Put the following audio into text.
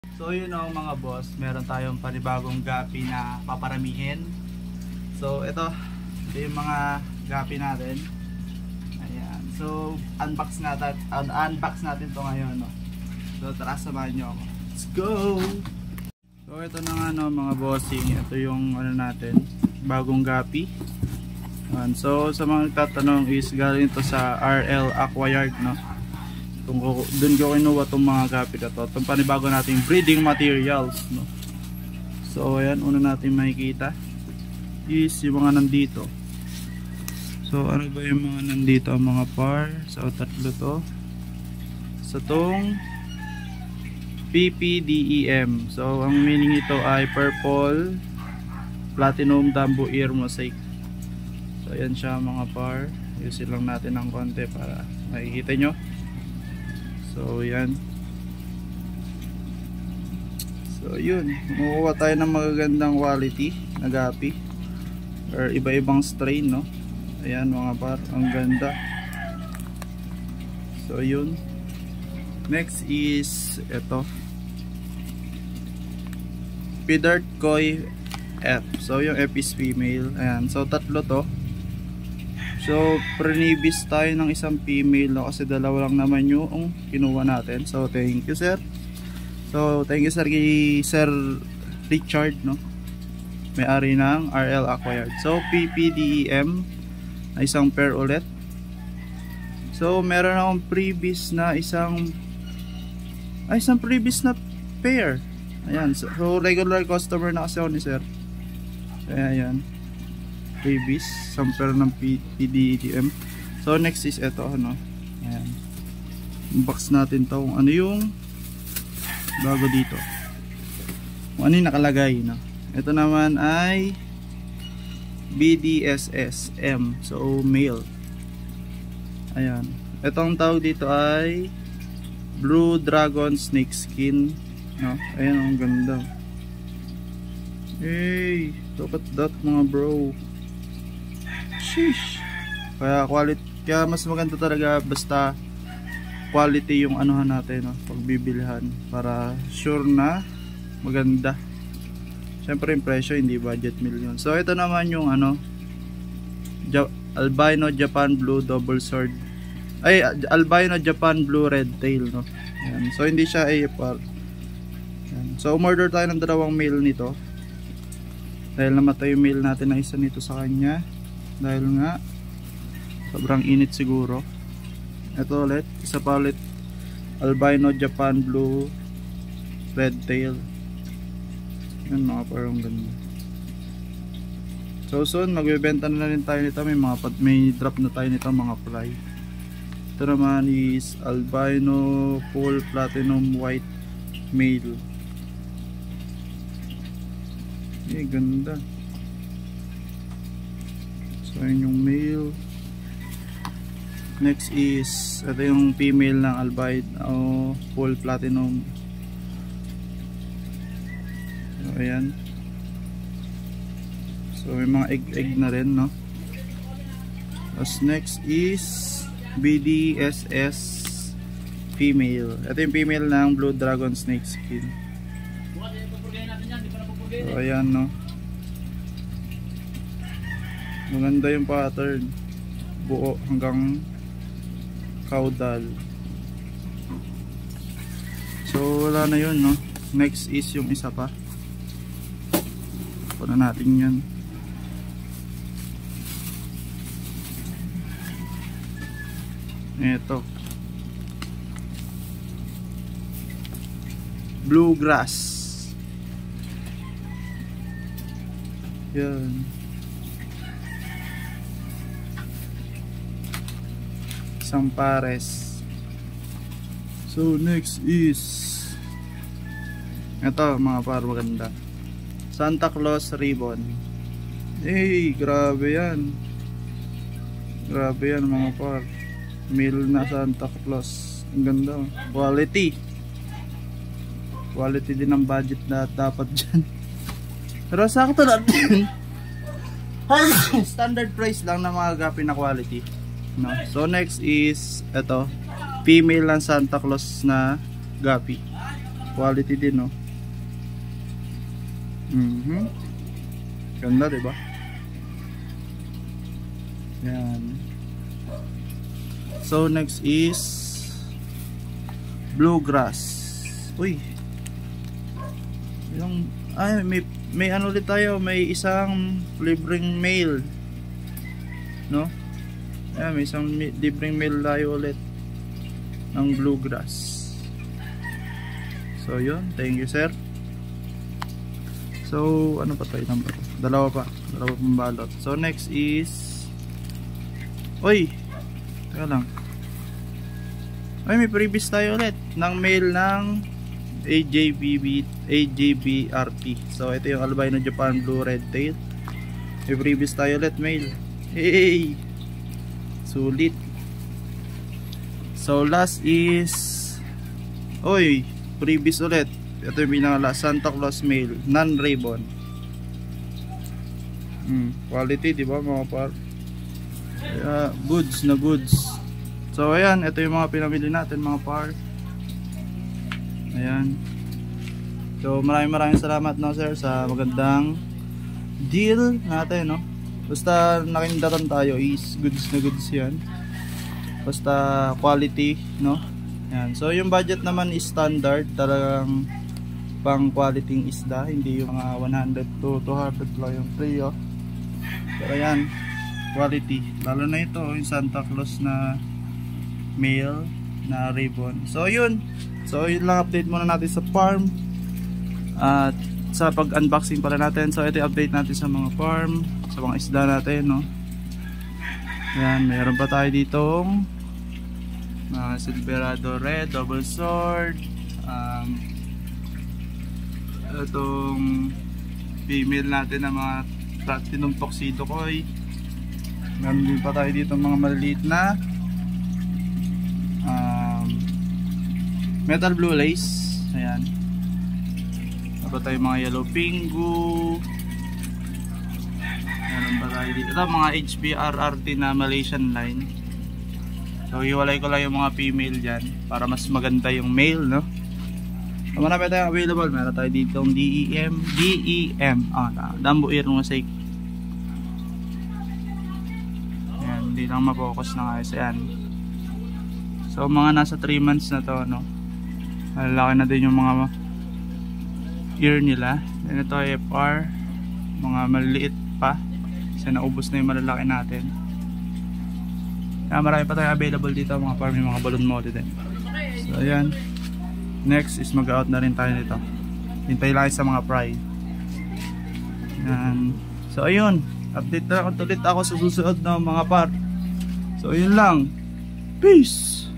So yun o mga boss, meron tayong panibagong gapi na paparamihin. So ito yung mga gapi natin. Ayan. So unbox natin to ngayon, no? So tara, samahan nyo ako. Let's go! So ito na nga, no, mga bossing. Ito yung ano natin, bagong gapi. Ayan. So sa mga tatanong is galing ito sa RL Aquayard, no? Doon ko kinuha itong mga gapi na to. Itong panibago nating breeding materials, no? So ayan, una natin makikita is yung mga nandito. So ano ba yung mga nandito? Ang mga par. So tatlo to. So itong PPDEM. So ang meaning ito ay Purple Platinum Dumbo Ear Mosaic. So ayan siya mga par. Ayusin lang natin ng konti para makikita nyo. So yan. So yun, makukuha tayo ng magagandang quality na gapi or iba-ibang strain, no? Ayan mga par, ang ganda. So yun. Next is ito, Pidart Koi F. So yung F is female. Ayan, so tatlo to. So prenibis tayo ng isang female, no? Kasi dalawa lang naman yung kinuha natin. So thank you sir. So thank you sir kay Sir Richard, no? May-ari ng RL Aquayard. So PPDEM na isang pair ulit. So meron akong previous na isang previous na pair. Ayan, so regular customer na kasi ako ni sir. Kaya ayan, previous sample ng PPDEM. So next is ito, ano, ayan, unbox natin to kung ano yung bago dito, kung ano yung nakalagay, no? Ito naman ay BDSSM, so male. Ayan, itong tawag dito ay Blue Dragon Snake Skin, no? Ayan, ang ganda. Hey, look at that mga bro. Sheesh. Kaya mas maganda talaga basta quality yung anuhan natin, no? Pagbibilihan, para sure na maganda. Siyempre yung presyo hindi budget million. So ito naman yung ano, Albino Japan Blue Double Sword, ay Albino Japan Blue Red Tail, no? Ayan. So hindi siya AFR. Ayan. So umorder tayo ng dalawang male nito dahil namatay yung male natin na isa nito sa kanya. Dahil nga sobrang init siguro. Ito ulit, isa pa ulit, Albino Japan Blue Red Tail. Yan mga parang ganda. So soon magbebenta na rin tayo nito. May drop na tayo nito mga fly. Ito naman is Albino Full Platinum White Male. Ganda. So yun yung male. Next is ito yung female ng Albino Full Platinum. So ayan. So may mga egg na rin, no? As next is BDSS female. Ito yung female ng Blue Dragon Snake Skin. So ayan, no? Maganda yung pattern, buo hanggang caudal. So wala na yun, no? Next is yung isa pa. Punan natin yan. Ito, Bluegrass. Yan. Isang pares. So next is ito mga par, maganda, Santa Claus Ribbon. Eh, grabe yan. Grabe yan mga par. Male na Santa Claus. Ang ganda. Quality. Quality din ang budget na dapat dyan. Pero sakto lang. Standard price lang na mga gapi na quality, no? So next is ito, female ng Santa Claus na gapi. Quality din, no? Ganda, diba? Yan. So next is bluegrass. Uy, yung may ano ulit tayo, may isang libreng mail, no? Ayan, may isang libreng mail tayo ulit ng bluegrass. So yun, thank you sir. So ano pa tayo number? Dalawa pang balot. So next is, uy, teka lang, ay may previous tayo ulit ng mail ng AJBRP. So ito yung albino Japan blue red tail. May previous tayo ulit mail. Hey, sulit. So last is, oy, previous ulit. Ito yung pinaka Santa Claus mail, non-ribbon. Quality, di ba mga par? Goods na goods. So ayan, ito yung mga pinamili natin mga par. Ayan. So maraming salamat, no sir, sa magandang deal natin, no. Basta nakindatan tayo is goods na goods yan. Basta quality, no. Ayan. So yung budget naman is standard, talagang pang quality isda, hindi yung mga 100 to 200 lang yung trio. Pero ayan, quality. Lalo na ito, yung Santa Claus na male na ribbon. So yun. So yun lang, update muna natin sa farm. At sa pag-unboxing pala natin. So ito yung update natin sa mga farm, sa mga isda natin, no. Ayan, mayroon pa tayo ditong Silverado Red, Double Sword, itong female natin na mga platinum tuxedo koi. Meron din pa tayo dito mga maliliit na metal blue lace. Ayan, meron pa tayo mga yellow pingu. Meron pa tayo dito ito, mga HBRRT na Malaysian line. So hiwalay ko lang yung mga female dyan para mas maganda yung male, no. So, marami tayong available. Meron tayo dito yung DEM Dambu Ear ng Sake. Ayan, hindi lang mapokus na guys. Ayan. So mga nasa 3 months na to, no. Malaki na din yung mga ear nila. Then ito ay FR, mga maliliit pa kasi naubos na yung malalaki natin. Kaya marami pa tayong available dito mga farm, yung mga balloon molly din. So ayan, next is mag-out na rin tayo nito. Hintay lang sa mga fry. Ayan. So ayun, update na ulit ako sa susunod na mga par. So yun lang, peace.